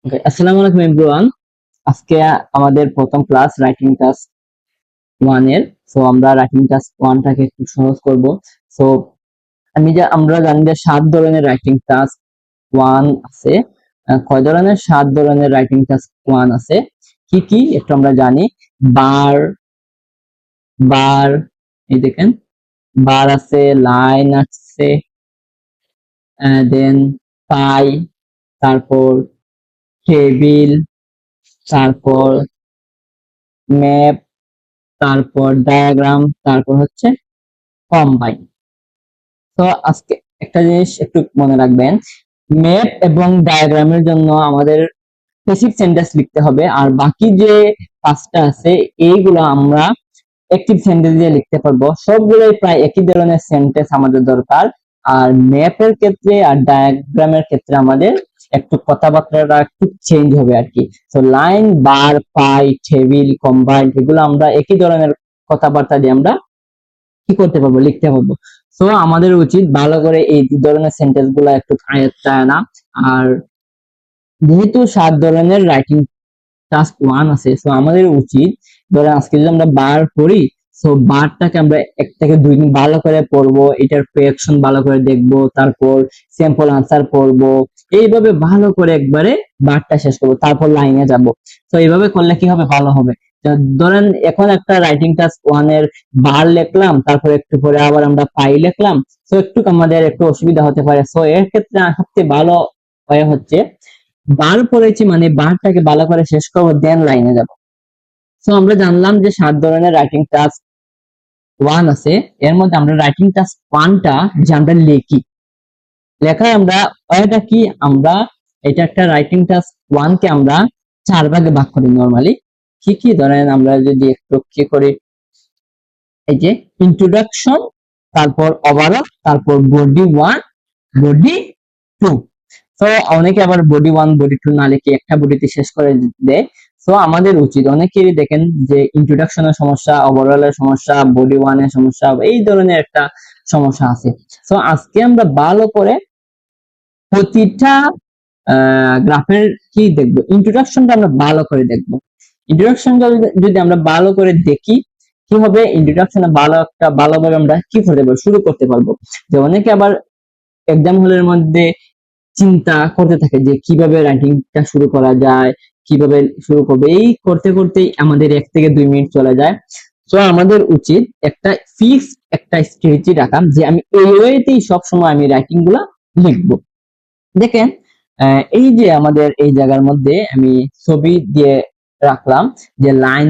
আসসালামু আলাইকুম এভরিওয়ান। আজকে আমাদের প্রথম ক্লাস রাইটিং টাস্ক 1 এর। সো আমরা রাইটিং টাস্ক 1 টাকে একটু সহজ করব। সো আমরা জানি যে 7 ধরনের রাইটিং টাস্ক 1 আছে। কয় ধরনের? 7 ধরনের রাইটিং টাস্ক 1 আছে। কি কি একটু আমরা জানি। বার বার এই দেখেন, বার আছে, লাইন আছে, দেন পাই, তারপর টেবিল, তারপর ম্যাপ, তারপর ডায়াগ্রাম, তারপর হচ্ছে কম্বাইন। তো আজকে একটা জিনিস একটু মনে রাখবেন, ম্যাপ এবং ডায়াগ্রামের জন্য আমাদের বেসিক সেন্টেন্স লিখতে হবে, আর বাকি যে পাঁচটা আছে এইগুলো আমরা অ্যাক্টিভ সেন্টেন্স দিয়ে লিখতে পারবো। সবগুলোই প্রায় একই ধরনের সেন্টেন্স আমাদের দরকার। আর ম্যাপের ক্ষেত্রে আর ডায়াগ্রামের ক্ষেত্রে আমাদের একটু কথাবার্তাটা একটু চেঞ্জ হবে আর কি। তো লাইন, বার, পাই, টেবিল, কম্বাইন এগুলো আমরা একই ধরনের কথাবার্তা দিয়ে আমরা কি করতে পারবো, লিখতে পারবো। সো আমাদের উচিত ভালো করে এই দুই ধরনের সেন্টেন্স গুলা একটু আয়ত্তে আনা। আর যেহেতু 7 ধরনের রাইটিং টাস্ক 1 আছে, সো আমাদের উচিত, ধরেন আজকে যদি আমরা বার পড়ি, সো বারটাকে আমরা 1 থেকে 2 দিন ভালো করে পড়বো, এটার প্রিঅ্যাকশন ভালো করে দেখবো, তারপর স্যাম্পল আনসার পড়বো। এইভাবে ভালো করে একবারে বারটা শেষ করবো, তারপর লাইনে যাব। তো এইভাবে করলে কি হবে, ভালো হবে। ধরেন এখন একটা রাইটিং টাস্ক 1 এর বার লিখলাম, তারপর একটু পরে আবার আমরা পাই লিখলাম, তো একটু আমাদের একটু অসুবিধা হতে পারে। সো এর ক্ষেত্রে সবচেয়ে ভালো হয় হচ্ছে, বার পড়েছি মানে বারটাকে ভালো করে শেষ করবো, দেন লাইনে যাব। সো আমরা জানলাম যে 7 ধরনের রাইটিং টাস্ক 1 আছে। এর মধ্যে আমরা রাইটিং টাস্ক 1টা যে আমরা লিখি, লেখায় আমরা এটা কি, আমরা এটা একটা রাইটিং টাস্ক 1 কে আমরা 4 ভাগে ভাগ করি নরমালি। কি কি ধরেন আমরা যদি একটু কি করি, এই যে ইন্ট্রোডাকশন, তারপর ওভারঅল, তারপর বডি 1, বডি 2। তো অনেকে আবার বডি 1 বডি 2 না লিখে একটা বডিতে শেষ করে দেয়। তো আমাদের উচিত, অনেকেরই দেখেন যে ইন্ট্রোডাকশনের সমস্যা, ওভারঅল এর সমস্যা, বডি 1 এর সমস্যা, এই ধরনের একটা সমস্যা আছে। তো আজকে আমরা ভালো করে প্রতিটা গ্রাফের কি দেখবো, ইন্ট্রোডাকশনটা আমরা ভালো করে দেখবো। ইন্ট্রোডাকশনটা যদি আমরা ভালো করে দেখি, কি হবে, ইন্ট্রোডাকশনে ভালো একটা ভালোভাবে আমরা কি করতে পারবো, শুরু করতে পারবো। যে অনেকে আবার এক্সাম হলের মধ্যে চিন্তা করতে থাকে যে কিভাবে রাইটিংটা শুরু করা যায়, কিভাবে শুরু করবে, এই করতে করতেই আমাদের 1 থেকে 2 মিনিট চলে যায়। তো আমাদের উচিত একটা ফিক্স একটা স্ট্র্যাটেজি রাখা, যে আমি এই ওয়েতেই সবসময় আমি রাইটিং গুলা লিখবো। দেখেন, এই যে আমাদের এই জায়গার মধ্যে আমি ছবি দিয়ে রাখলাম, যে লাইন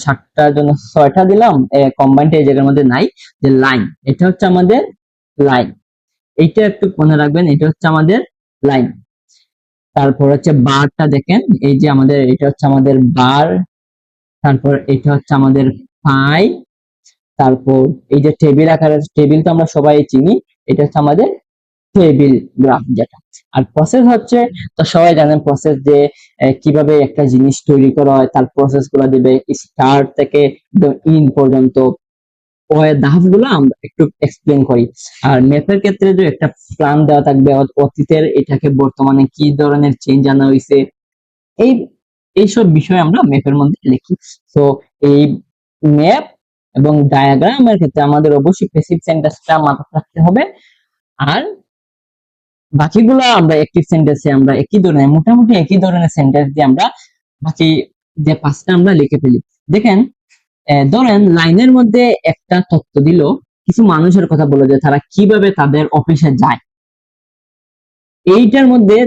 7টার জন্য 6টা দিলাম, কম্বাইন্ড এই জায়গার মধ্যে নাই। যে লাইন, এটা হচ্ছে আমাদের লাইন, এইটা একটু মনে রাখবেন, এটা হচ্ছে আমাদের লাইন। তারপর হচ্ছে বারটা দেখেন, এই যে আমাদের এটা হচ্ছে আমাদের বার, তারপর এটা হচ্ছে আমাদের পাই, তারপর এই যে টেবিল আকারের টেবিল তো আমরা সবাই চিনি, এটা হচ্ছে আমাদের টেবিল গ্রাফ যেটা। আর প্রসেস হচ্ছে, তো সবাই জানেন প্রসেস, যে কিভাবে একটা জিনিস তৈরি করা হয়, তার প্রসেস গুলো দিবে স্টার্ট থেকে ইন পর্যন্ত। ওই ধাপগুলো আমরা একটু এক্সপ্লেন করি। আর ম্যাপের ক্ষেত্রে যে একটা প্ল্যান দেওয়া থাকবে, অতীতের এটাকে বর্তমানে কি ধরনের চেঞ্জ আনা হয়েছে, এই এইসব বিষয় আমরা ম্যাপের মধ্যে লিখি। তো এই ম্যাপ এবং ডায়াগ্রামের ক্ষেত্রে আমাদের অবশ্যই প্যাসিভ সেন্টেন্সটা মাথায় রাখতে হবে। আর বাকিগুলো আমরা অ্যাক্টিভ সেন্টেন্সে আমরা একই ধরনের, মোটামুটি একই ধরনের সেন্টেন্স দিয়ে আমরা বাকি যে 5টা আমরা লিখে ফেলি। দেখেন, ধরেন লাইনের মধ্যে একটা তথ্য দিল, কিছু মানুষের কথা বলে যে তারা কিভাবে তাদের অফিসে যায়। এইটার মধ্যে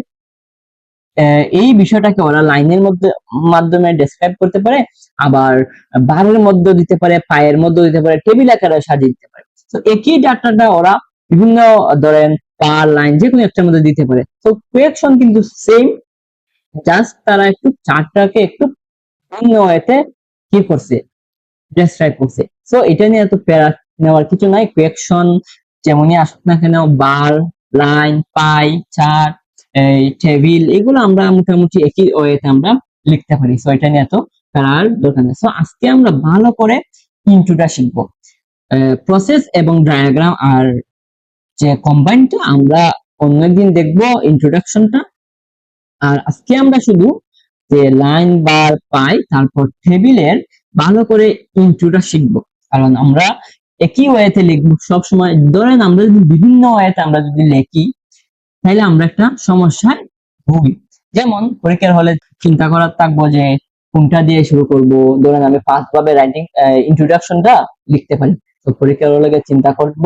এই বিষয়টাকে ওরা লাইনের মধ্যে মাধ্যমে ডেসক্রাইব করতে পারে, আবার বারের মধ্যে দিতে পারে, পায়ের মধ্যে দিতে পারে, টেবিল আকারে সাজিয়ে দিতে পারে। তো একই ডাটাটা ওরা বিভিন্ন, ধরেন পার লাইন যে কোনো একটার মধ্যে দিতে পারে। তো কোয়েকশন কিন্তু সেম, জাস্ট তারা একটু চার্টটাকে একটু ভিন্ন ওয়েতে কি করছে, ডেসক্রাইব করছে। সো এটা নিয়ে এত প্যারা নেওয়ার কিছু নাই। কোয়েকশন যেমনই আসুক না কেন, বার, লাইন, পাই, চার্ট, এই টেবিল, এগুলো আমরা মোটামুটি একই ওয়েতে আমরা লিখতে পারি। সো এটা নিয়ে এত প্যারার দরকার নেই। সো আজকে আমরা ভালো করে ইন্ট্রোটা শিখবো। প্রসেস এবং ডায়াগ্রাম আর যে কম্বাইনটা আমরা অন্য একদিন দেখবো, ইন্ট্রোডাকশনটা আর আজকে আমরা শুধু যে লাইন বার পাই তারপর টেবিলের ভালো করে ইন্ট্রোটা শিখবো, কারণ আমরা একই ওয়েতে লিখবো সব সময়। ধরেন আমরা যদি বিভিন্ন ওয়েতে আমরা যদি লিখি তাহলে আমরা একটা সমস্যায় ভুগি। যেমন পরীক্ষার হলে চিন্তা করার থাকবো যে কোনটা দিয়ে শুরু করব। ধরেন আমি ফার্স্ট ভাবে রাইটিং ইন্ট্রোডাকশনটা লিখতে পারি, তো পরীক্ষার হলে চিন্তা করব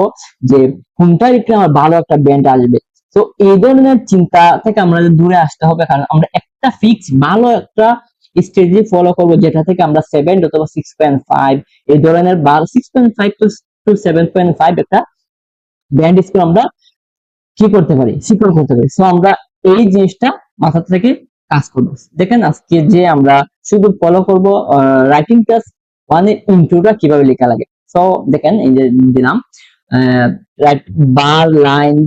যে কোনটা লিখলে আমার ভালো একটা ব্যান্ড আসবে। তো এই ধরনের চিন্তা থেকে আমরা দূরে আসতে হবে, কারণ আমরা একটা ফিক্স ভালো একটা স্ট্র্যাটেজি ফলো করব, যেটা থেকে আমরা 7 অথবা 6.5 এই ধরনের 6.5 টু 7.5 একটা ব্যান্ড স্কোর আমরা কি করতে পারি, সিকিউর করতে পারি। সো আমরা এই জিনিসটা মাথা থেকে কাজ করবো। দেখেন আজকে যে আমরা শুধু ফলো করব রাইটিং ক্লাস 1 এর ইন্ট্রোটা কিভাবে লেখা লাগে। সো দেখেন এই যে দিলাম রাইট বার, লাইন,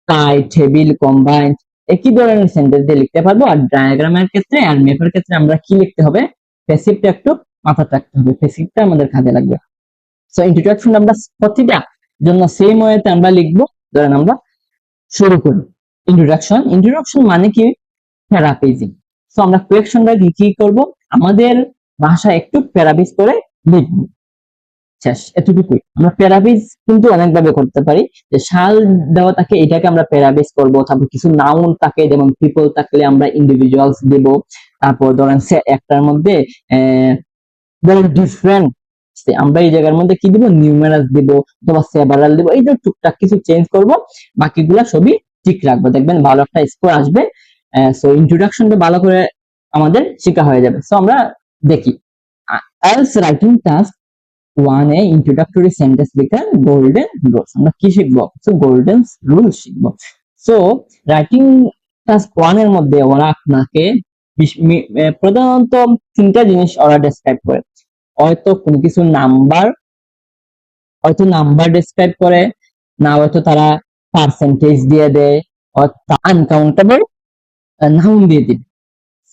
টাই, টেবিল, কম্বাইন্ড একই ধরনের সেন্টেন্স দিয়ে লিখতে পারবো। আর ডায়াগ্রামের ক্ষেত্রে আর ম্যাপের ক্ষেত্রে আমরা কি লিখতে হবে, প্যাসিভটা একটু মাথায় রাখতে হবে, প্যাসিভটা আমাদের কাজে লাগবে। সো ইন্ট্রোডাকশন আমরা প্রতিটা জন্য সেম ওয়েতে আমরা লিখবো। ধরেন আমরা শুরু করি ইন্ট্রোডাকশন মানে কি, প্যারাফ্রেজিং। সো আমরা কোয়েকশনটা কি করব, আমাদের ভাষা একটু প্যারাফ্রেজ করে লিখব, শেষ এতটুকুই। আমরা প্যারাফ্রেজ কিন্তু অনেক ভাবে করতে পারি, যে সাল দেওয়া থাকে এটাকে আমরা প্যারাফ্রেজ করব, তারপর কিছু নাউন থাকে যেমন পিপল থাকলে আমরা ইন্ডিভিজুয়ালস দেব, তারপর ধরেন একটার মধ্যে ধরেন ডিফারেন্ট আমরা এই জায়গার মধ্যে কি দিব, নিউমেরাস দিব অথবা সেভারাল দিব, এই যে টুকটাক কিছু চেঞ্জ করব, বাকিগুলা সবই ঠিক রাখবো, দেখবেন ভালো একটা স্কোর আসবে। সো ইন্ট্রোডাকশনটা ভালো করে আমাদের শেখা হয়ে যাবে। সো আমরা দেখি এলস রাইটিং টাস্ক 1 এ ইন্ট্রোডাক্টরি সেন্টেন্স লেখার গোল্ডেন রুলস আমরা কি শিখবো, সো গোল্ডেন রুল শিখবো। সো রাইটিং টাস্ক 1 এর মধ্যে ওরা আপনাকে প্রধানত তিনটা জিনিস ওরা ডেসক্রাইব করে। হয়তো কোনো কিছু নাম্বার ডেসক্রাইব করে, না হয়তো তারা পার্সেন্টেজ দিয়ে দেয়, অর্থাৎ আনকাউন্টেবল নাউন দিয়ে দিবে।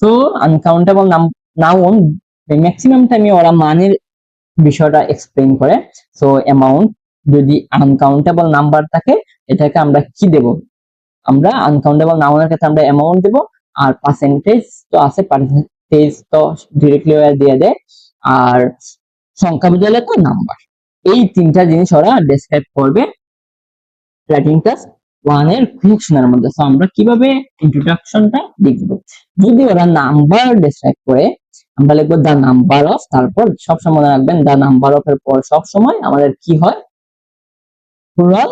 সো আনকাউন্টেবল নাউন ম্যাক্সিমাম টাইমে ওরা মানের বিষয়টা এক্সপ্লেইন করে। সো অ্যামাউন্ট যদি আনকাউন্টেবল নাম্বার থাকে এটাকে আমরা কি দেব, আমরা আনকাউন্টেবল নাউনের ক্ষেত্রে আমরা অ্যামাউন্ট দেব। আর পার্সেন্টেজ তো আছে, পার্সেন্টেজ তো ডিরেক্টলি দিয়ে দেয়। আর সংখ্যা বুঝালে তো নাম্বার। এই তিনটা জিনিস ওরা ডেসক্রাইব করবে রাইটিং ক্লাস 1 এর কোয়েকশনের মধ্যে। সো আমরা কিভাবে ইন্ট্রোডাকশনটা লিখব, যদি ওরা নাম্বার ডেসক্রাইব করে আমরা লিখবো দা নাম্বার অফ, তারপর সবসময় মনে রাখবেন দা নাম্বার অফ এর পর সবসময় আমাদের কি হয়, প্লুরাল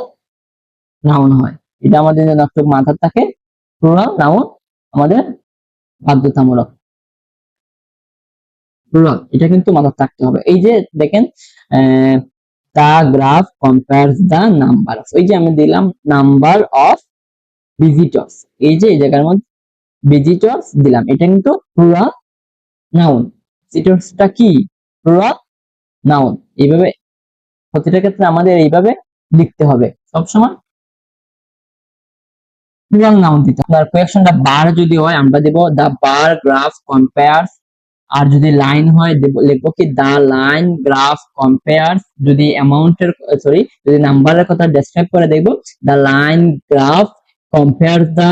নাউন হয়। এটা আমাদের জন্য একটু মাথায় থাকে, প্লুরাল নাউন আমাদের বাধ্যতামূলক, প্লুরাল এটা কিন্তু মাথায় রাখতে হবে। এই যে দেখেন দা graph compares the number of, এই যে আমি দিলাম নাম্বার অফ ভিজিটর্স, এই যে এই জায়গার মধ্যে ভিজিটর্স দিলাম, এটা কিন্তু প্লুরাল নাউন। ভিজিটর্সটা কি, প্লুরাল নাউন। এইভাবে প্রতিটা ক্ষেত্রে আমাদের এইভাবে লিখতে হবে সবসময়, প্লুরাল নাউন দিতে হবে। আর কোয়েকশনটা বার যদি হয় আমরা দেব দা বার গ্রাফ কম্পেয়ারস, আর যদি লাইন হয় লিখবো কি দা লাইন গ্রাফ কম্পেয়ারস। যদি অ্যামাউন্টের যদি নাম্বারের কথা ডেসক্রাইব করে দেখবো the line graph compare the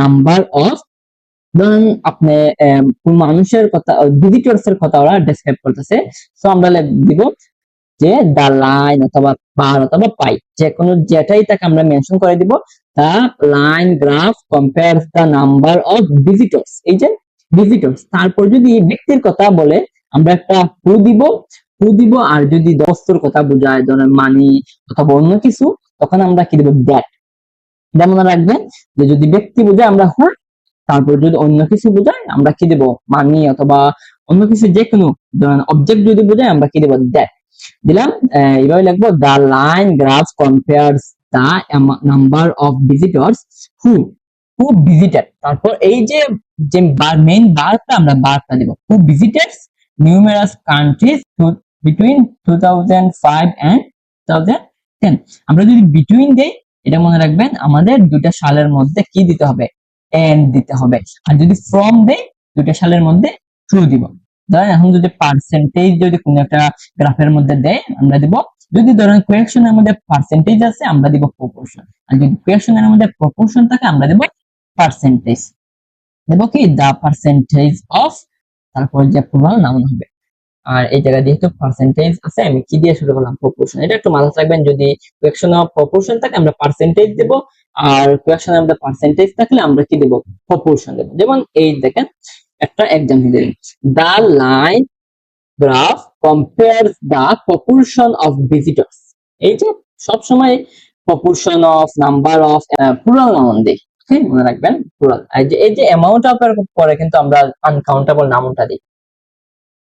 number of. ধরুন আপনি কোন মানুষের কথা, ভিজিটরস এর কথা ওরা ডেসক্রাইব করতেছে, সো আমরা দিব যে দা লাইন অথবা বার অথবা পাই, যে কোনো যেটাই তাকে আমরা মেনশন করে দিব the line graph compares the number of visitors, এই যে ভিজিটরস। তারপর যদি ব্যক্তির কথা বলে আমরা একটা হু দিব, আর যদি বস্তুর কথা বোঝায় ধরেন মানি অথবা অন্য কিছু তখন আমরা কি দেব, দ্যাট। যেমন রাখবেন যে যদি ব্যক্তি বোঝায় আমরা হু, তারপর যদি অন্য কিছু বোঝায় আমরা কি দেব, মানি অথবা অন্য কিছু, যে কোনো ধরেন অবজেক্ট যদি বোঝায় আমরা কি দেব, দ্যাট দিলাম। এইভাবে লিখবো the line graph compares the number of visitors who who visited. তারপর এই যে যে মেইন বারটা আমরা বারটা দেব, who visiteds numerous countries between 2005 and 2010। আমরা যদি বিটুইন দেই এটা মনে রাখবেন আমাদের দুটা সালের মধ্যে কি দিতে হবে, এন্ড দিতে হবে। আর যদি ফ্রম দেই দুটা সালের মধ্যে ট্রু দিব। ধরেন এখন যদি পার্সেন্টেজ যদি কোনো একটা গ্রাফের মধ্যে দেয় আমরা দিব, যদি ধরেন কোয়েকশনের মধ্যে পার্সেন্টেজ আছে আমরা দিব প্রপোর্শন, আর যদি কোয়েকশনের মধ্যে প্রপোর্শন থাকে আমরা দিব পার্সেন্টেজ। দেবো কি দা পার্সেন্টেজ অফ, তারপর যে প্লুরাল নাউন হবে। আর এই জায়গায় যেহেতু পার্সেন্টেজ আছে, আমি কি দিয়ে শুরু করলাম? প্রপোর্শন। এটা একটু মাথায় রাখবেন, যদি কোয়েকশন অফ প্রপোর্শন থাকে আমরা পার্সেন্টেজ দেব, আর কোয়েকশন অফ দ্য পার্সেন্টেজ থাকলে আমরা কি দেব? প্রপোর্শন দেব। যেমন এই দেখেন একটা এক্সাম্পল দিলাম, the line graph compares the proportion of visitors. এই যে সব সময় proportion of, number of, plural noun দেই, ঠিক মনে রাখবেন প্লুরাল। এই যে অ্যামাউন্ট অফ এর পরে কিন্তু আমরা আনকাউন্টেবল নাউনটা দিই।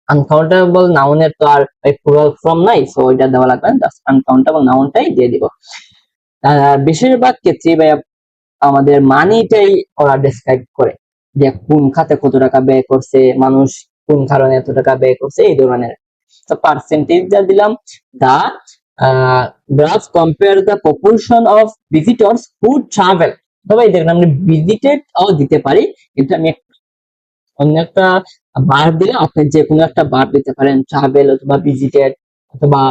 আনকাউন্টেবল নাউনের তো আর প্লুরাল ফর্ম নাই, সো এটা দেওয়া লাগবে না, জাস্ট আনকাউন্টেবল নাউনটাই দিয়ে দিব। বেশিরভাগ ক্ষেত্রে ভাই আমাদের মানিটাই ওরা ডেসক্রাইব করে, যে কোন খাতে কত টাকা ব্যয় করছে মানুষ, কোন কারণে এত টাকা ব্যয় করছে, এই ধরনের। তো পার্সেন্টেজ যা দিলাম, the graph compare the proportion of visitors who travel. তবে এই দেখেন আমরা ভিজিটেড ও দিতে পারি, কিন্তু আমি অন্য একটা বার দিলে আপনি যে কোনো একটা বার দিতে পারেন, ট্রাভেল অথবা ভিজিটেড অথবা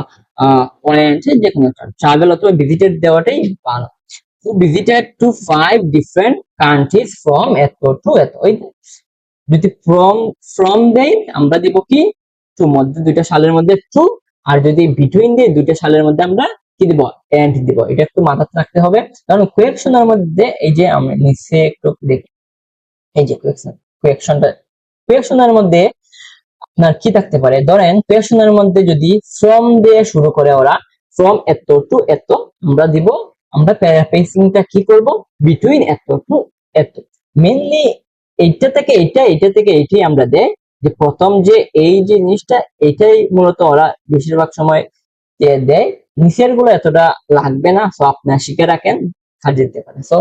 ওয়েন্ট, যে কোনো একটা। ট্রাভেল অথবা ভিজিটেড দেওয়াটাই ভালো। who visited to 5 different countries from এত to এত। ওই যদি from দেই আমরা দিব কি টু, মধ্যে দুইটা সালের মধ্যে টু, আর যদি বিটুইন দেই দুইটা সালের মধ্যে আমরা কি দিব? এন্ড দিব। এটা একটু মাথায় রাখতে হবে, কারণ কোয়েকশনের মধ্যে এই যে আমি নিচে একটু দেখি, এই যে কোয়েকশনের মধ্যে আপনার কি থাকতে পারে? ধরেন কোয়েকশনের মধ্যে যদি ফ্রম দিয়ে শুরু করে ওরা, ফ্রম এত টু এত, আমরা দিব, আমরা প্যারাফ্রেজিংটা কি করব? বিটুইন এত টু এত। মেইনলি এইটা থেকে এইটা, এইটা থেকে এইটাই আমরা দেই, যে প্রথম যে এই যে জিনিসটা, এটাই মূলত ওরা বেশিরভাগ সময় দেয়। নিচের গুলো এতটা লাগবে না, সো আপনার শিখে রাখেন, কাজে দিতে পারে। সো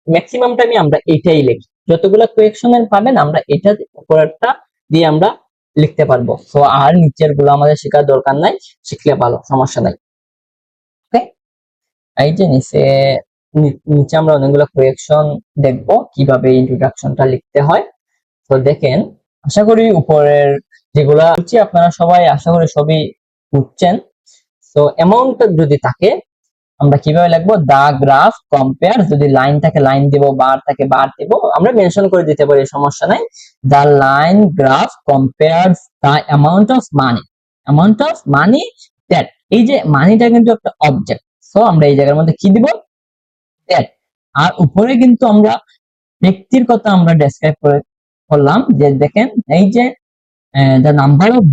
ম্যাক্সিমাম টাইমে আমরা এটাই লিখি, যতগুলো কোয়েকশনের পাবেন আমরা এটা উপরেরটা দিয়ে আমরা লিখতে পারবো। সো আর নিচের গুলো আমাদের শেখার দরকার নাই, শিখলে ভালো, সমস্যা নাই। ওকে, এই যে নিচে আমরা অনেকগুলো কোয়েকশন দেখবো কিভাবে ইন্ট্রোডাকশনটা লিখতে হয়। তো দেখেন, আশা করি উপরের যেগুলা হচ্ছে আপনারা সবাই আশা করি সবই বুঝছেন। তো অ্যামাউন্ট যদি থাকে আমরা কিভাবে লিখবো? দা গ্রাফ কম্পেয়ার, যদি লাইন থাকে লাইন দিব, বার থাকে বার দিব, আমরা মেনশন করে দিতে পারি, সমস্যা নাই। The line graph compares the amount of money that. এই যে মানিটা কিন্তু একটা অবজেক্ট, সো আমরা এই জায়গার মধ্যে কি দিব? দ্যাট। আর উপরে কিন্তু আমরা ব্যক্তির কথা আমরা ডেসক্রাইব করে করলাম, যে দেখেন এই যে দা নাম্বার অফ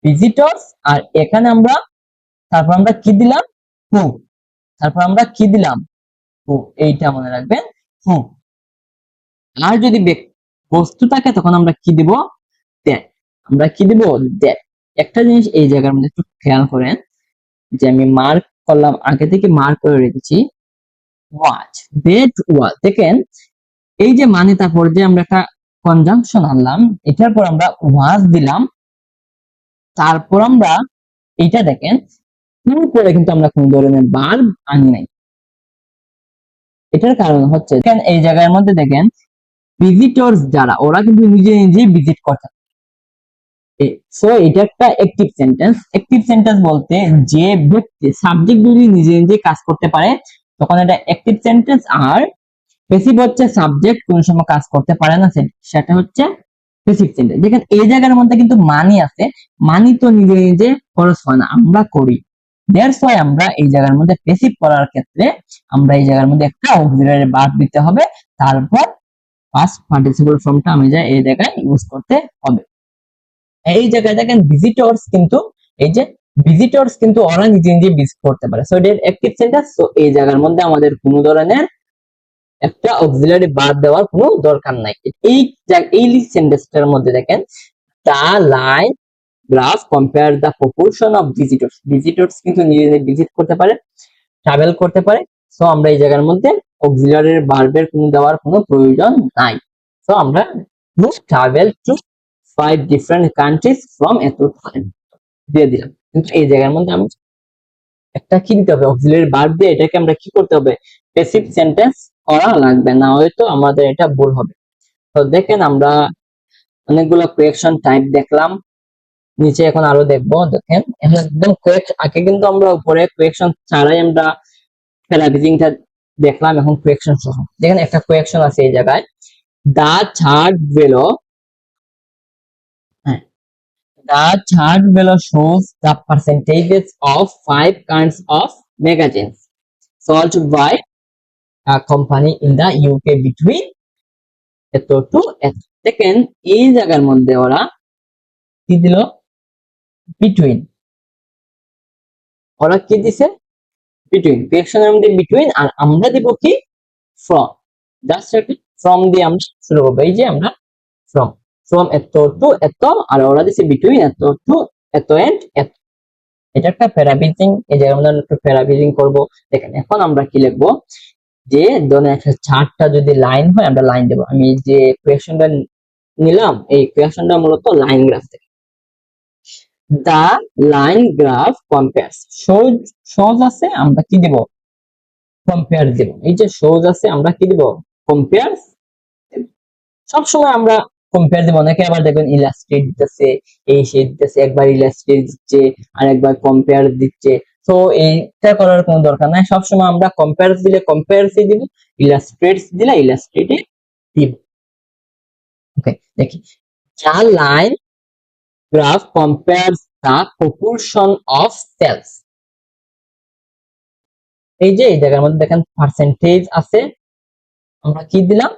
ভিজিটর্স, আর এখানে আমরা তারপর আমরা কি দিলাম? হু। তারপর আমরা কি দিলাম? হু। এইটা মনে রাখবেন, হু। আর যদি বস্তু থাকে তখন আমরা কি দিব? দ্যাট। আমরা কি দিব? দ্যাট। একটা জিনিস এই জায়গার মধ্যে একটু খেয়াল করেন, যে আমি মার্ক করলাম, আগে থেকে মার্ক করে রেখেছি, ওয়াচ, দ্যাট ওয়াচ। দেখেন এই যে মানে, তারপর যে আমরা একটা কনজাংশন আনলাম, এটার পর আমরা ওয়াজ দিলাম, তারপর আমরা এইটা দেখেন পরে কিন্তু আমরা কোন ধরনের ভার্ব আনি নাই। এটার কারণ হচ্ছে দেখেন এই জায়গার মধ্যে দেখেন ভিজিটর্স যারা, ওরা কিন্তু নিজে নিজে ভিজিট করছে। সো এটা একটা অ্যাক্টিভ সেন্টেন্স। অ্যাক্টিভ সেন্টেন্স বলতে যে ব্যক্তি, সাবজেক্ট যদি নিজে নিজে কাজ করতে পারে তখন এটা অ্যাক্টিভ সেন্টেন্স। আর প্যাসিভ হচ্ছে সাবজেক্ট কোন সময় কাজ করতে পারে না, সেটা হচ্ছে প্যাসিভ সেন্টেন্স। দেখেন এই জায়গার মধ্যে কিন্তু মানি আছে, মানি তো নিজে নিজে খরচ হয় না, আমরা করি। দ্যাটস ওয়াই আমরা এই জায়গার মধ্যে প্যাসিভ করার ক্ষেত্রে আমরা এই জায়গার মধ্যে একটা অক্সিলারি ভার্ব দিতে হবে, তারপর পাস্ট পার্টিসিপল ফর্মটা আমি এই জায়গায় ইউজ করতে হবে। এই জায়গায় দেখেন ভিজিটর্স কিন্তু, এই যে ভিজিটর্স কিন্তু ওরা নিজে নিজে ভিজিট করতে পারে, সো এটা অ্যাক্টিভ সেন্টেন্স। সো এই জায়গার মধ্যে আমাদের কোনো ধরনের একটা অক্সিলারি ভার্ব দেওয়ার কোনো দরকার নাই। এই সেন্টেন্সটার মধ্যে দেখেন the line graph compare the proportion of visitors কিন্তু নিজে নিজে ভিজিট করতে পারে, ট্রাভেল করতে পারে। সো আমরা এই জায়গার মধ্যে অক্সিলারি ভার্বের কোনো দেওয়ার কোনো প্রয়োজন নাই। সো আমরা travel to 5 different countries from এত দিয়ে দিলাম। কিন্তু এই জায়গার মধ্যে আমি একটা কি দিতে হবে? অক্সিলারি ভার্ব দিয়ে এটাকে আমরা কি করতে হবে? প্যাসিভ সেন্টেন্স করা লাগবে, না হয়তো আমাদের এটা ভুল হবে। তো দেখেন আমরা অনেকগুলো কোয়েকশন টাইপ দেখলাম, নিচে এখন আরো দেখবো। দেখেন এখন একদম আগে কিন্তু আমরা উপরে কোয়েকশন ছাড়াই আমরা প্যারাফ্রেজিংটা দেখলাম, এখন কোয়েকশন সহ। দেখেন একটা কোয়েকশন আছে এই জায়গায়, the third below the third below shows the percentages of 5 kinds of magazines sold by a company in the UK between এত টু এত। দেখেন এই জায়গার মধ্যে ওরা কি দিল, বিটুইন, ওরা কি দিছে বিটুইন, কোয়েকশনের মধ্যে বিটুইন, আর আমরা দিব কি ফ্রম। জাস্ট ফ্রম দিয়ে আমরা শুরু করবো, এই যে আমরা ফ্রম ফ্রম এত টু এত, আর ওরা দিছে বিটুইন এত টু এত এন্ড এত। এটা একটা প্যারাফ্রেজিং, এই জায়গায় আমরা একটু প্যারাফ্রেজিং করব। দেখেন এখন আমরা কি লিখবো, যে ধরেন একটা চার্টটা যদি লাইন হয় আমরা লাইন দেবো। আমি যে কোয়েকশনটা নিলাম এই কোয়েকশনটা মূলত লাইন গ্রাফ থেকে। The line graph compares, shows আছে আমরা কি দেব, কম্পেয়ার দেব। এই যে শোজ আছে আমরা কি দেব, কম্পেয়ার। সবসময় আমরা কম্পেয়ার দেব। অনেকে আবার দেখবেন ইলাস্ট্রেট দিতেছে, এই সে দিতেছে, একবার ইলাস্ট্রেট দিচ্ছে আর একবার কম্পেয়ার দিচ্ছে। তো এইটা করার কোনো দরকার নাই, সবসময় আমরা কম্পেয়ার দিলে কম্পেয়ারসই দিব, ইলাস্ট্রেটস দিলে ইলাস্ট্রেটই দিব। ওকে, দেখি the line graph compares the proportion of cells। এই যে এই জায়গার মধ্যে দেখেন পার্সেন্টেজ আছে, আমরা কি দিলাম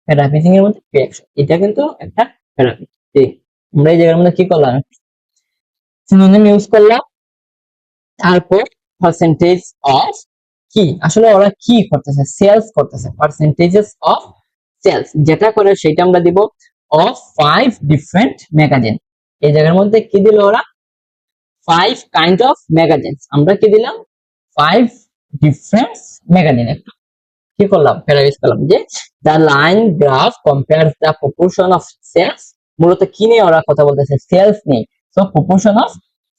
প্যারাফ্রেজিং এর মধ্যে কোয়েকশন, এটা কিন্তু একটা প্যারাফ্রেজ। আমরা এই জায়গার মধ্যে কি করলাম, সিনোনিম ইউজ করলাম, তারপর পার্সেন্টেজ অফ কি, আসলে ওরা কি করতেছে, সেলস করতেছে, পার্সেন্টেজেস অফ সেলস যেটা করে সেটা আমরা দিব অফ 5 ডিফারেন্ট ম্যাগাজিন। এই জায়গার মধ্যে কি দিল ওরা, 5 কাইন্ড অফ ম্যাগাজিনস, আমরা কি দিলাম 5 ডিফারেন্ট ম্যাগাজিন। একটু কি করলাম, প্যারাফ্রেজ করলাম, যে the line graph compares the proportion of sales. মূলত কি নিয়ে ওরা কথা বলতেছে, সেলস নিয়ে। So proportion of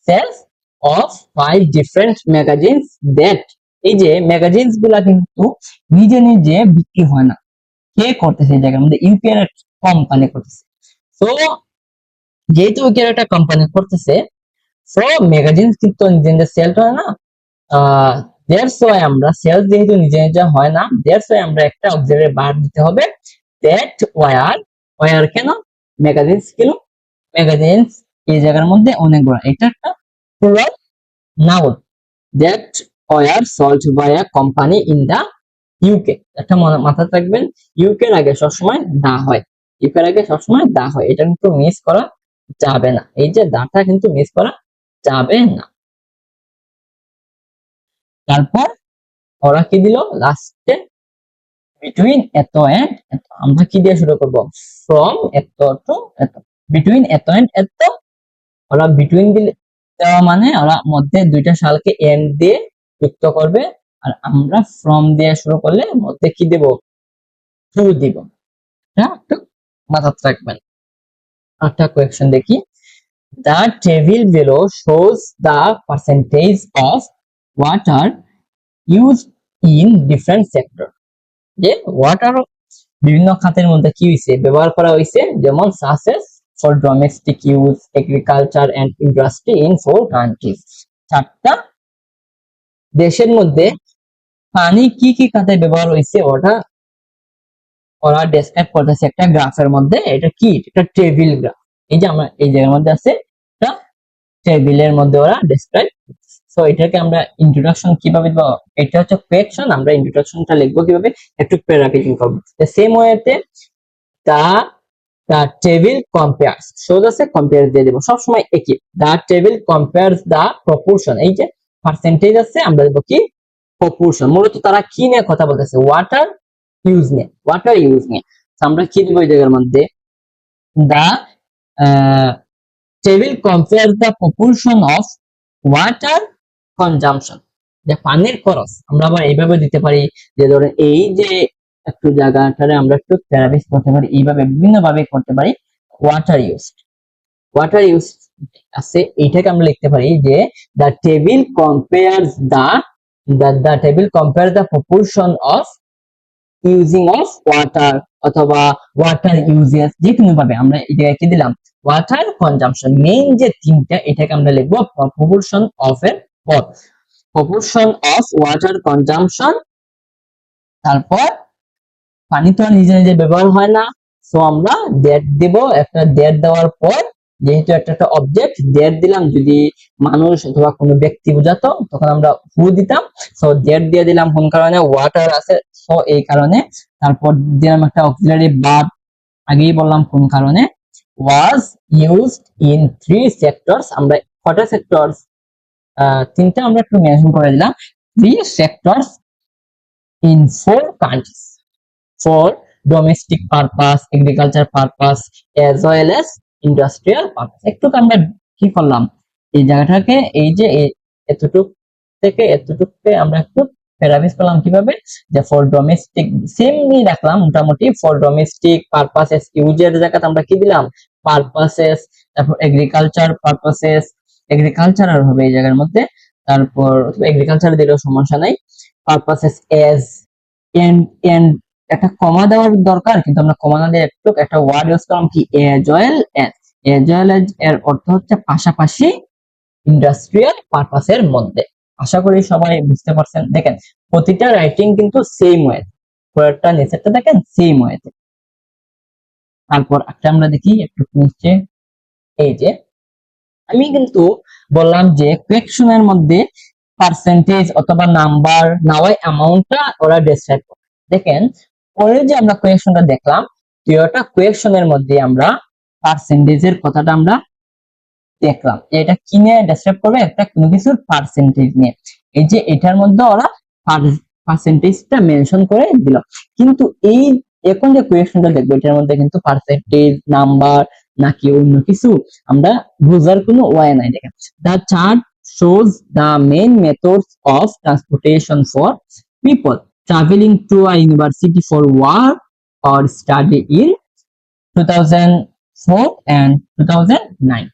sales of 5 different magazines that, এই যে ম্যাগাজিনস গুলা কিন্তু নিজে নিজে বিক্রি হয় না, কে করতেছে এই জায়গার মধ্যে, ইউকে এর কোম্পানি করতেছে। সো যেহেতু ইউকে একটা কোম্পানি করতেছে, সো ম্যাগাজিনস কিন্তু নিজে নিজে সেল হয় না, দ্যাটস ওয়াই আমরা সেলস যেহেতু নিজে নিজে হয় না, দ্যাটস ওয়াই আমরা একটা অক্সিলারি ভার্ব দিতে হবে, দ্যাট ওয়ার। ওয়ার কেন, ম্যাগাজিনস কিলো, ম্যাগাজিনস এই জায়গার মধ্যে অনেকগুলো, এটা একটা plural noun, that were sold by a company in the UK. একটা মাথায় রাখবেন, ইউকে এর আগে সবসময় দা হয়, ইউকে এর আগে সবসময় দা হয়, এটা কিন্তু মিস করা যাবে না, এই যে দাটা কিন্তু মিস করা যাবে না। তারপর ওরা কি দিল লাস্টে, বিটুইন এত এন্ড এত, আমরা কি দিয়ে শুরু করব, ফ্রম এত টু এত, বিটুইন এত এন্ড এত। ওরা বিটুইন দিলে দেওয়া মানে ওরা মধ্যে দুইটা সালকে এন্ড দিয়ে যুক্ত করবে, আর আমরা ফ্রম দিয়ে শুরু করলে মধ্যে কি দেব, টু দিব। হ্যাঁ, একটু মাথায় রাখবেন। একটা কোয়েকশন দেখি, the table below shows the percentage of water used in different sector। যে ওয়াটার বিভিন্ন খাতের মধ্যে কি হইছে, ব্যবহার করা হইছে, যেমন such as for domestic use, agriculture and industry in 4 countries. 4টা দেশের মধ্যে পানি কি কি খাতে ব্যবহার হইছে ওরা ডেসক্রাইব করতেছে একটা গ্রাফের মধ্যে। এটা কি, এটা টেবিল গ্রাফ। এই যে আমরা এই জায়গার মধ্যে আছে একটা টেবিলের মধ্যে ওরা ডেসক্রাইব। সো এটাকে আমরা ইন্ট্রোডাকশন কিভাবে দেব, এটা হচ্ছে কোয়েকশন, আমরা ইন্ট্রোডাকশনটা লিখবো কিভাবে, একটু প্যারাফ্রেজিং করব। দ্য সেম ওয়েতে দ্য টেবিল কম্পেয়ার্স, শোজ আছে কম্পেয়ার দিয়ে দেব, সবসময় একই। The table compares the proportion, এই যে পার্সেন্টেজ আছে আমরা দেব কি প্রপোর্শন। মূলত তারা কি নিয়ে কথা বলতেছে, ওয়াটার ইউজ নিয়ে, ওয়াটার ইউজ নিয়ে। আমরা কি দেব এই জায়গার মধ্যে, the table compare the proportion of water consumption, যে পানির খরচ। আমরা আবার এইভাবে দিতে পারি, যে ধরেন এই যে একটু জায়গাটারে আমরা একটু প্যারাফ্রেজ করতে পারি, এইভাবে বিভিন্ন ভাবে করতে পারি। ওয়াটার ইউজ, ওয়াটার ইউজ আছে, এইটাকে আমরা লিখতে পারি যে the table compares the table compare the proportion of using of water, অথবা ওয়াটার ইউজেস, যে কোনো ভাবে আমরা এই জায়গায় কি দিলাম, ওয়াটার কনজাম্পশন। মেইন যে তিনটা, এটাকে আমরা লিখবো প্রপোর্শন অফ এর পর, প্রপোর্শন অফ ওয়াটার কনজাম্পশন, তারপর পানি তো আর নিজে নিজে ব্যবহার হয় না, সো আমরা দ্যাট দেব। একটা দ্যাট দেওয়ার পর যেহেতু একটা অবজেক্ট দ্যাট দিলাম, যদি মানুষ অথবা কোনো ব্যক্তি বোঝাতো তখন আমরা হু দিতাম। সো দ্যাট দিয়ে দিলাম কোন কারণে, ওয়াটার আছে, সো এই কারণে। তারপর দিলাম একটা অক্সিলারি ভার্ব, আগেই বললাম কোন কারণে, was used in 3 sectors। আমরা কয়টা সেক্টরস, তিনটা আমরা একটু মেনশন করে দিলাম। 3 sectors in 4 countries for domestic purpose, agriculture purpose as well as industrial purpose। একটু আমরা কি করলাম, এই জায়গাটাকে এই যে এতটুক থেকে এতটুককে আমরা একটু প্যারাফ্রেজ করলাম কিভাবে, যে ফর ডোমেস্টিক সেমই রাখলাম মোটামুটি, ফর ডোমেস্টিক পারপাসেস ইউজের জায়গাতে আমরা কি দিলাম পারপাসেস, তারপর এগ্রিকালচার পারপাসেস, এগ্রিকালচার আর হবে এই জায়গার মধ্যে, তারপর এগ্রিকালচার দিলেও সমস্যা নাই, পারপাসেস এজ এন্ড এন্ড একটা কমা দেওয়ার দরকার, কিন্তু আমরা কমা না দিয়ে একটু একটা ওয়ার্ড ইউজ করলাম কি as well as. As well as এর অর্থ হচ্ছে পাশাপাশি ইন্ডাস্ট্রিয়াল পারপাসের মধ্যে। আশা করি সবাই বুঝতে পারছেন। দেখেন প্রতিটা রাইটিং কিন্তু সেম ওয়ে, পরেরটা নিচেরটা দেখেন সেম ওয়েতে। তারপর একটা আমরা দেখি একটু নিচে, এই যে আমি কিন্তু বললাম যে কোয়েকশনের মধ্যে পার্সেন্টেজ অথবা নাম্বার না হয় অ্যামাউন্টটা ওরা ডেসক্রাইব করে। দেখেন পরে যে আমরা কোয়েকশনটা দেখলাম, দুইটা কোয়েকশনের মধ্যে আমরা পার্সেন্টেজের কথাটা আমরা দেখলাম, এটা কি নিয়ে ডেসক্রাইব করবে, একটা কোনো কিছুর পার্সেন্টেজ নিয়ে। এই যে এটার মধ্যে ওরা পার্সেন্টেজটা মেনশন করে দিল, কিন্তু এই এখন যে কোয়েকশনটা দেখবো এটার মধ্যে কিন্তু পার্সেন্টেজ নাম্বার নাকি অন্য কিছু আমরা বোঝার কোনো ওয়ে নাই। দেখেন the chart shows the main methods of transportation for people travelling to a university for work or study in 2004 and 2009।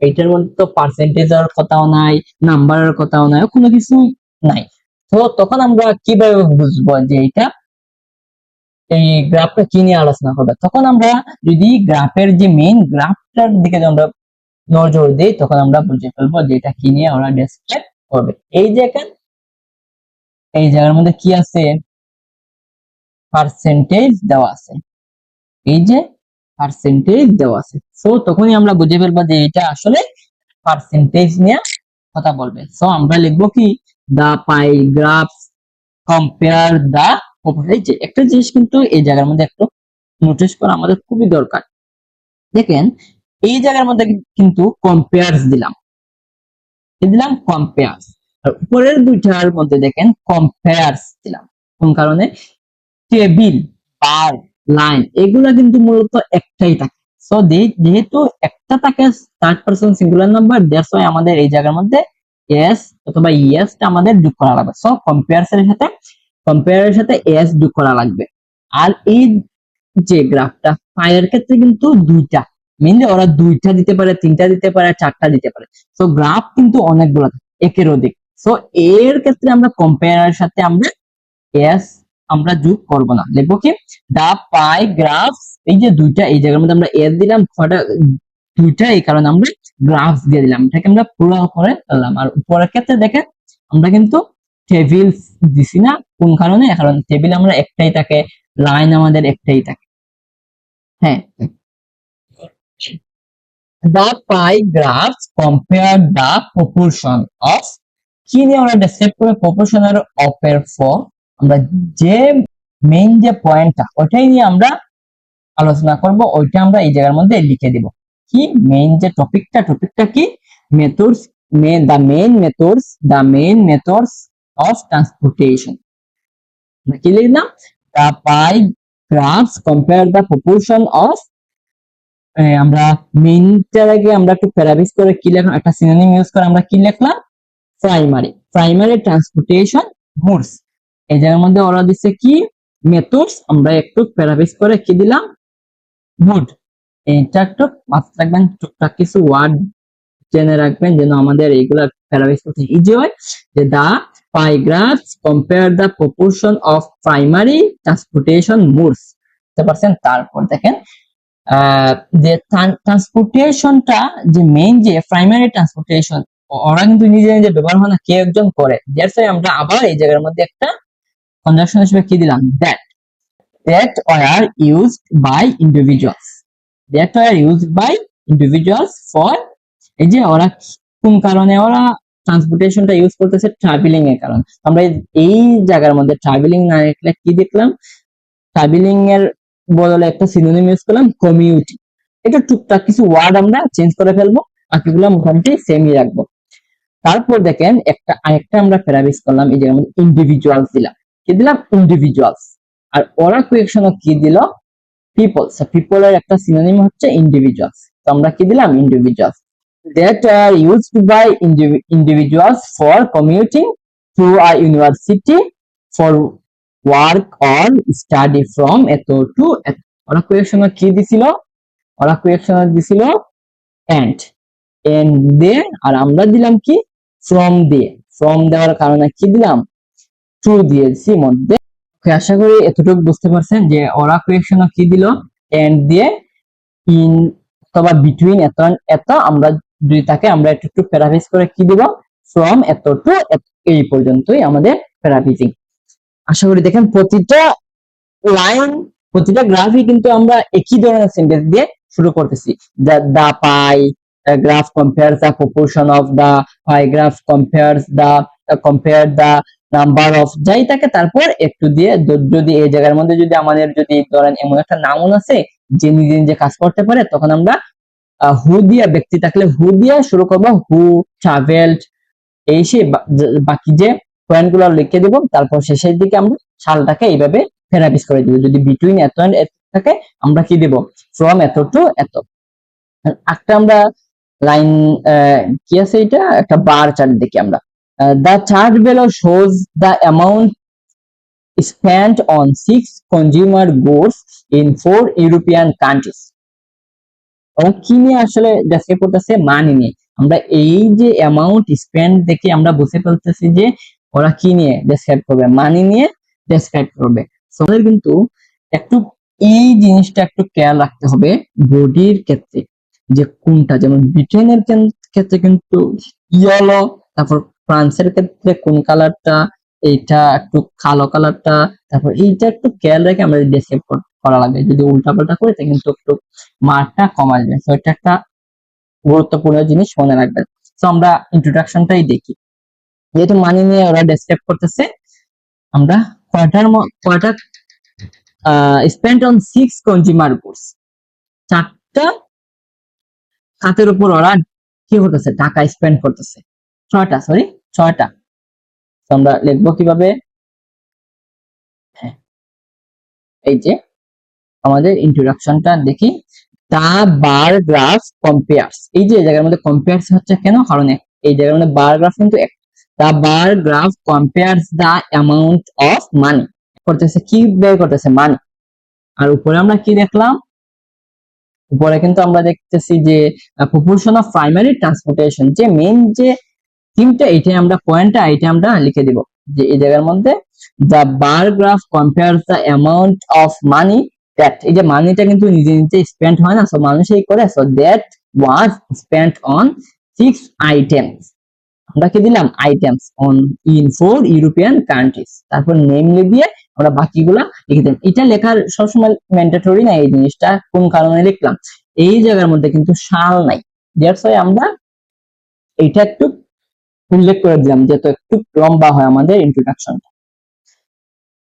এইটার মধ্যে তো পার্সেন্টেজের কথাও নাই, নাম্বারের কথাও নাই, কোনো কিছু নাই। তো তখন আমরা কিভাবে বুঝবো যে এটা এই গ্রাফটা কি নিয়ে আলোচনা করবে? তখন আমরা যদি গ্রাফের যে মেইন গ্রাফটার দিকে আমরা নজর দিই তখন আমরা বুঝে ফেলবো যে এটা কি নিয়ে ওরা ডেসক্রাইব করবে। এই যে এখানে এই জায়গার মধ্যে কি আছে, পার্সেন্টেজ দেওয়া আছে, এই যে পার্সেন্টেজ দেওয়া আছে। সো তখনই আমরা বুঝে ফেলবো যে এটা আসলে পার্সেন্টেজ নিয়ে কথা বলবে। সো আমরা লিখবো কি দা পাই গ্রাফস কম্পেয়ার দা, এই যে একটা জিনিস কিন্তু এই জায়গার মধ্যে একটু নোটিস করা আমাদের খুবই দরকার। দেখেন এই জায়গার মধ্যে কিন্তু কম্পেয়ার্স দিলাম, দিলাম কম্পেয়ার্স, আর উপরের দুইটার মধ্যে দেখেন কম্পেয়ার্স দিলাম কোন কারণে, টেবিল বার লাইন এগুলা কিন্তু মূলত একটাই থাকে। সো যেহেতু একটা থাকে third person singular number, that's why আমাদের এই জায়গার মধ্যে এস অথবা ইএস টা আমাদের যোগ করা লাগবে। সো কম্পেয়ারের সাথে এস যোগ করা লাগবে। আর এই যে গ্রাফটা পায়ের ক্ষেত্রে কিন্তু দুইটা, মেইনলি ওরা দুইটা দিতে পারে, তিনটা দিতে পারে, চারটা দিতে পারে। সো গ্রাফ কিন্তু অনেকগুলো একের অধিক। সো এর ক্ষেত্রে আমরা কম্পেয়ারের সাথে আমরা এস আমরা যোগ করব না, লিখবো কি দা পাই গ্রাফস, এই যে দুইটা এই জায়গার মধ্যে আমরা এস দিলাম, কয়টা দুইটা, এই কারণে আমরা গ্রাফস দিয়ে দিলাম, এটাকে আমরা পুরো করে ফেললাম। আর উপরের ক্ষেত্রে দেখেন আমরা কিন্তু টেবিল দিছি না, কোন কারণে, কারণ টেবিল আমরা একটাই থাকে, লাইন আমাদের একটাই থাকে। হ্যাঁ, the pie graphs compare the proportion of, কি নিয়ে আমরা ডেসক্রাইব করে প্রপোর্শনের অফ এর ফর, আমরা যে মেইন যে পয়েন্টটা ওইটাই নিয়ে আমরা আলোচনা করব, ওইটা আমরা এই জায়গার মধ্যে লিখে দিব। কি মেইন যে টপিকটা কি methods, main methods of transportation, কি লিখলাম the pie graphs compare the proportion of, আমরা মেইনটার আগে আমরা একটু প্যারাফ্রেজ করে কি লিখলাম, একটা সিনোনিম ইউজ করে আমরা কি লিখলাম প্রাইমারি ট্রান্সপোর্টেশন মোডস। এই জায়গার মধ্যে ওরা দিচ্ছে কি মেথডস, আমরা একটু প্যারাফ্রেজ করে কি দিলাম মোড। এইটা একটু মাথায় রাখবেন, টুকটাক কিছু ওয়ার্ড জেনে রাখবেন যেন আমাদের এইগুলা প্যারাফ্রেজ করতে ইজি হয়। যে the pie graphs compare the proportion of primary transportation modes, বুঝতে পারছেন? তারপর দেখেন যে ট্রান্সপোর্টেশনটা যে মেইন যে প্রাইমারি ট্রান্সপোর্টেশন ওরা কিন্তু নিজে নিজে ব্যবহার হয় না, কেউ একজন করে। দ্যাটস ওয়াই আমরা আবার এই জায়গার মধ্যে একটা কনজাংশন হিসেবে কি দিলাম that. that were used by individuals, that were used by individuals for, এই যে ওরা কোন কারণে ওরা ট্রান্সপোর্টেশনটা ইউজ করতেছে, ট্রাভেলিং এর কারণে। আমরা এই জায়গার মধ্যে ট্রাভেলিং না লিখলে কি দেখলাম, ট্রাভেলিং এর বদলে একটা সিনোনিম ইউজ করলাম কমিউটি। এটা টুকটাক কিছু ওয়ার্ড আমরা চেঞ্জ করে ফেলবো, বাকিগুলো মোটামুটি সেমই রাখবো। তারপর দেখেন আরেকটা আমরা প্যারাফ্রেজ করলাম, এই যে আমাদের ইন্ডিভিজুয়ালস দিলাম, কি দিলাম ইন্ডিভিজুয়ালস। আর ওরা কোয়েকশনও কি দিল পিপলস, পিপলের একটা সিনোনিম হচ্ছে ইন্ডিভিজুয়ালস, তো আমরা কি দিলাম individuals. that are used by individuals for commuting to a university for work or study from এত to এত। ওরা কোয়েকশন কি দিছিল, ওরা কোয়েকশন দিছিল and দে, আর আমরা দিলাম কি from দে, from দেওয়ার কারণে কি দিলাম টু দিয়েছি মধ্যে। আশা করি এতটুকু বুঝতে পারছেন যে ওরা কোয়েকশন কি দিল and দিয়ে ইন অথবা বিটুইন এত এত, আমরা যদি তাকে আমরা একটু প্যারাফ্রেজ করে কি দিব ফ্রম এত টু এই পর্যন্তই আমাদের প্যারাফ্রেজিং। আশা করি দেখেন প্রতিটা লাইন প্রতিটা গ্রাফই কিন্তু আমরা একই ধরনের সেন্টেন্স দিয়ে শুরু করতেছি। The pie graph compare the proportion of the pie graph compare the number of, যাই থাকে তারপর একটু দিয়ে, যদি এই জায়গার মধ্যে যদি আমাদের যদি ধরেন এমন একটা নাউন আছে যে নিজে নিজে কাজ করতে পারে, তখন আমরা হু দিয়া, ব্যক্তি থাকলে হু দিয়া শুরু করবো, হু ট্রাভেলড, এই সে বাকি যে পয়েন্ট গুলো লিখে দিব, তারপর শেষের দিকে আমরা সালটাকে এইভাবে প্যারাফ্রেজ করে দিব। যদি বিটুইন এত এন্ড এত থাকে আমরা কি দেব ফ্রম এত টু এত। একটা আমরা লাইন কি আছে, এটা একটা বার চার্ট দেখি আমরা। the chart below shows the amount spent on 6 consumer goods in 4 European countries. ওরা কি নিয়ে আসলে ডেসক্রাইব করতেছে, মানি নিয়ে। আমরা এই যে অ্যামাউন্ট স্পেন্ড দেখে আমরা বুঝে ফেলতেছি যে ওরা কি নিয়ে ডেসক্রাইব করবে, মানি নিয়ে ডেসক্রাইব করবে। সো আমাদের কিন্তু একটু এই জিনিসটা একটু খেয়াল রাখতে হবে বডির ক্ষেত্রে, যে কোনটা, যেমন ব্রিটেনের ক্ষেত্রে কিন্তু ইয়েলো, তারপর ফ্রান্সের ক্ষেত্রে কোন কালারটা, এইটা একটু কালো কালারটা, তারপর এইটা একটু খেয়াল রেখে আমরা ডেসক্রাইব করা লাগবে। যদি উল্টাপাল্টা করে তাহলে কিন্তু একটু মার্কটা কমা যাবে। তো এটা একটা গুরুত্বপূর্ণ জিনিস মনে রাখবেন। তো আমরা ইন্ট্রোডাকশনটাই দেখি, যেহেতু মানি নিয়ে ওরা ডেসক্রাইব করতেছে, আমরা কয়টা স্পেন্ড অন 6 কনজিউমার গুডস, 4টা খাতের উপর ওরা কি করতেছে, টাকা স্পেন্ড করতেছে। 6টা। তো আমরা লিখবো কিভাবে, এই যে আমাদের ইন্ট্রোডাকশনটা দেখি। দা বার গ্রাফ কম্পেয়ার্স, এই যে জায়গার মধ্যে কম্পেয়ার্স হচ্ছে কেন, কারণ এই জায়গার মধ্যে বার গ্রাফ কিন্তু the bar graph compares the amount of money, করতেছে কি বের করতেছে মানি। আর উপরে আমরা কি দেখলাম, উপরে কিন্তু আমরা দেখতেছি যে প্রপোর্শন অফ প্রাইমারি ট্রান্সপোর্টেশন, যে মেইন যে থিমটা, এইটাই আমরা পয়েন্টটা এইটা আমরা লিখে দিব যে এই জায়গার মধ্যে the bar graph compares the amount of money that, এই যে মানিটা কিন্তু নিজে নিজে স্পেন্ড হয় না, সো মানুষই করে, so that was spent on 6 items, আমরা কি দিলাম items on in 4 European countries, তারপর নেমলি দিয়ে আমরা বাকিগুলা লিখে দিলাম। এটা লেখার সবসময় ম্যান্ডেটরি না, এই জিনিসটা কোন কারণে লিখলাম, এই জায়গার মধ্যে কিন্তু সাল নাই, দ্যাটস ওয়াই আমরা এটা একটু উল্লেখ করে দিলাম, যেহেতু একটু লম্বা হয় আমাদের ইন্ট্রোডাকশনটা।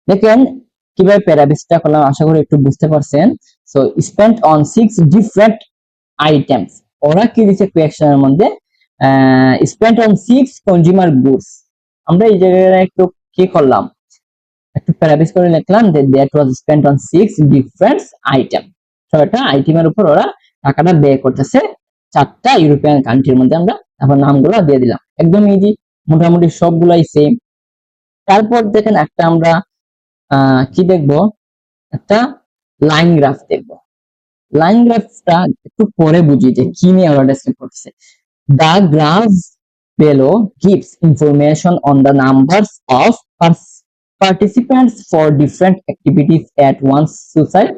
দেখেন কিভাবে প্যারাফ্রেজটা করলাম, আশা করি একটু বুঝতে পারছেন। So spent on 6 different items, ওরা কি দিচ্ছে কোয়েকশনের মধ্যে, স্পেন্ট অন 6 কনজিউমার গুডস, আমরা এই জায়গায় একটু কি করলাম, একটু প্যারাফ্রেজ করে লিখলাম যে that was spent on 6 different item, 6টা আইটেমের উপর ওরা টাকাটা ব্যয় করতেছে 4টা ইউরোপিয়ান কান্ট্রির মধ্যে। আমরা তারপর নামগুলো দিয়ে দিলাম, একদম ইজি, মোটামুটি সবগুলাই সেম। তারপর দেখেন একটা আমরা কি দেখবো, একটা লাইন গ্রাফ দেখবো। লাইন গ্রাফটা একটু পরে বুঝি যে কি নিয়ে ওরা ডেসক্রাইব করতেছে। The graph below gives information on the numbers of participants for different activities at one suicide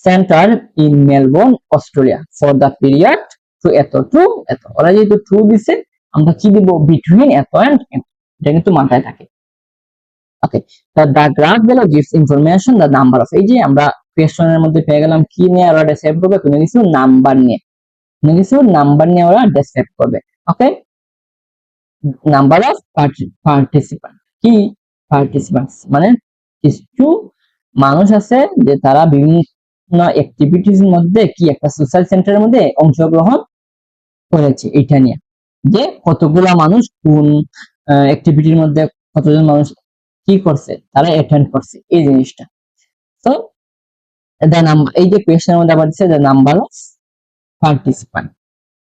center in Melbourne, Australia for the period to এত টু এত। ওরা যেহেতু টু দিছে, আমরা কি দিব বিটুইন এত এন্ড এত, এটা কিন্তু মাথায় থাকে। ওকে, the graph below gives information the number of, এই যে আমরা কোয়েশ্চনের মধ্যে পেয়ে গেলাম কি নিয়ে ওরা ডেসক্রাইব করবে, কোনো কিছু নাম্বার নিয়ে, কোনো কিছু নাম্বার নিয়ে ওরা ডেসক্রাইব করবে। ওকে, নাম্বার অফ পার্টিসিপান্ট, কি পার্টিসিপান্টস মানে কিছু মানুষ আছে যে তারা বিভিন্ন অ্যাক্টিভিটিস মধ্যে কি একটা সোশ্যাল সেন্টারের মধ্যে অংশগ্রহণ করেছে, এটা নিয়ে যে কতগুলা মানুষ কোন অ্যাক্টিভিটির মধ্যে কতজন মানুষ কি করছে, তারা অ্যাটেন্ড করছে এই জিনিসটা। তো দ্য নাম্বার, এই যে কোয়েশ্চেনের মধ্যে আবার দিচ্ছে দ্য নাম্বার অফ পার্টিসিপান্ট,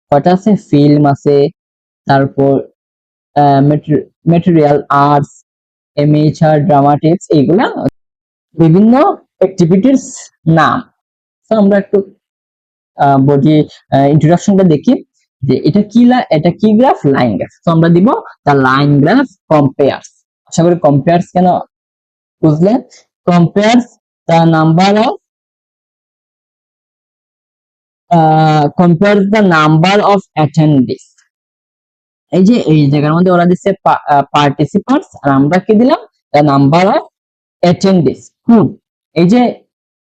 কয়টা আছে, ফিল্ম আছে, তারপর ম্যাটেরিয়াল আর্টস, এমেচার, ড্রামাটিক্স, এইগুলা বিভিন্ন অ্যাক্টিভিটির নাম। তো আমরা একটু বডি ইন্ট্রোডাকশনটা দেখি যে এটা কি, এটা কি গ্রাফ, লাইন গ্রাফ। তো আমরা দিব দ্য লাইন গ্রাফ কম্পেয়ারস, আশা করি কম্পেয়ারস কেন বুঝলে, compares the number of compares the number of attendance, এই যে এই জায়গার মধ্যে ওরা দিচ্ছে পার্টিসিপান্টস আর আমরা কি দিলাম দ্য নাম্বার অফ অ্যাটেন্ডেন্স। এই যে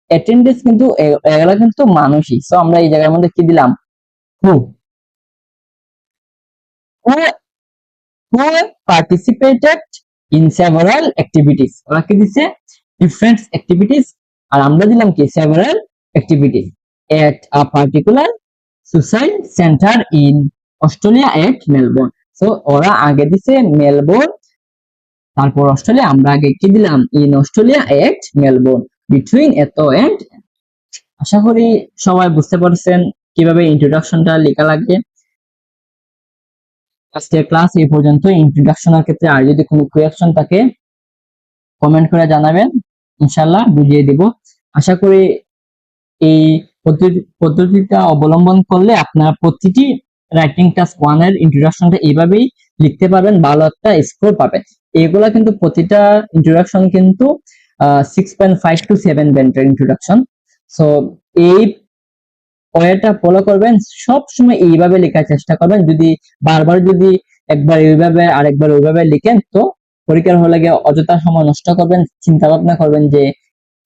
অ্যাটেন্ডেন্স কিন্তু এগুলা কিন্তু মানুষই, সো আমরা এই জায়গার মধ্যে কি দিলাম হু, হু who participated in several activities, ওরা কি দিছে different activities আর আমরা দিলাম কি several activities at a particular social center in Australia at Melbourne। So ওরা আগে দিছে মেলবোর্ন, তারপর অস্ট্রেলিয়া, আমরা আগে কি দিলাম in Australia at Melbourne between এত এন্ড। আশা করি সবাই বুঝতে পারছেন কিভাবে ইন্ট্রোডাকশনটা লেখা লাগবে। আজকের ক্লাস এই পর্যন্ত। ইন্ট্রোডাকশনের ক্ষেত্রে আর যদি কোনো কোয়েশ্চন থাকে কমেন্ট করে জানাবেন, ইনশাআল্লাহ বুঝিয়ে দিব। আশা করি এই পদ্ধতিটা অবলম্বন করলে আপনারা প্রতিটি রাইটিং টাস্ক 1 এর ইন্ট্রোডাকশনটা এইভাবেই লিখতে পারবেন, ভালো একটা স্কোর পাবেন। এগুলা কিন্তু প্রতিটা ইন্ট্রোডাকশন কিন্তু 6.5 to 7 ব্যান্ডের ইন্ট্রোডাকশন। সো এই ওয়েটা ফলো করবেন, সব সময় এইভাবে লেখার চেষ্টা করবেন। যদি বারবার যদি একবার এইভাবে আরেকবার ওইভাবে লিখেন তো পরীক্ষার হলে গিয়ে অযথা সময় নষ্ট করবেন, চিন্তা ভাবনা করবেন যে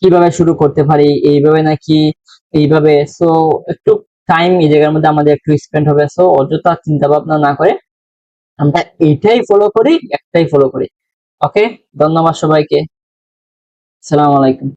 কিভাবে শুরু করতে পারি, এইভাবে নাকি এইভাবে। সো একটু টাইম এই জায়গার মধ্যে আমাদের একটু স্পেন্ড হবে। সো অযথা চিন্তা ভাবনা না করে আমরা এইটাই ফলো করি, একটাই ফলো করি। ওকে, ধন্যবাদ সবাইকে, আসসালামু আলাইকুম।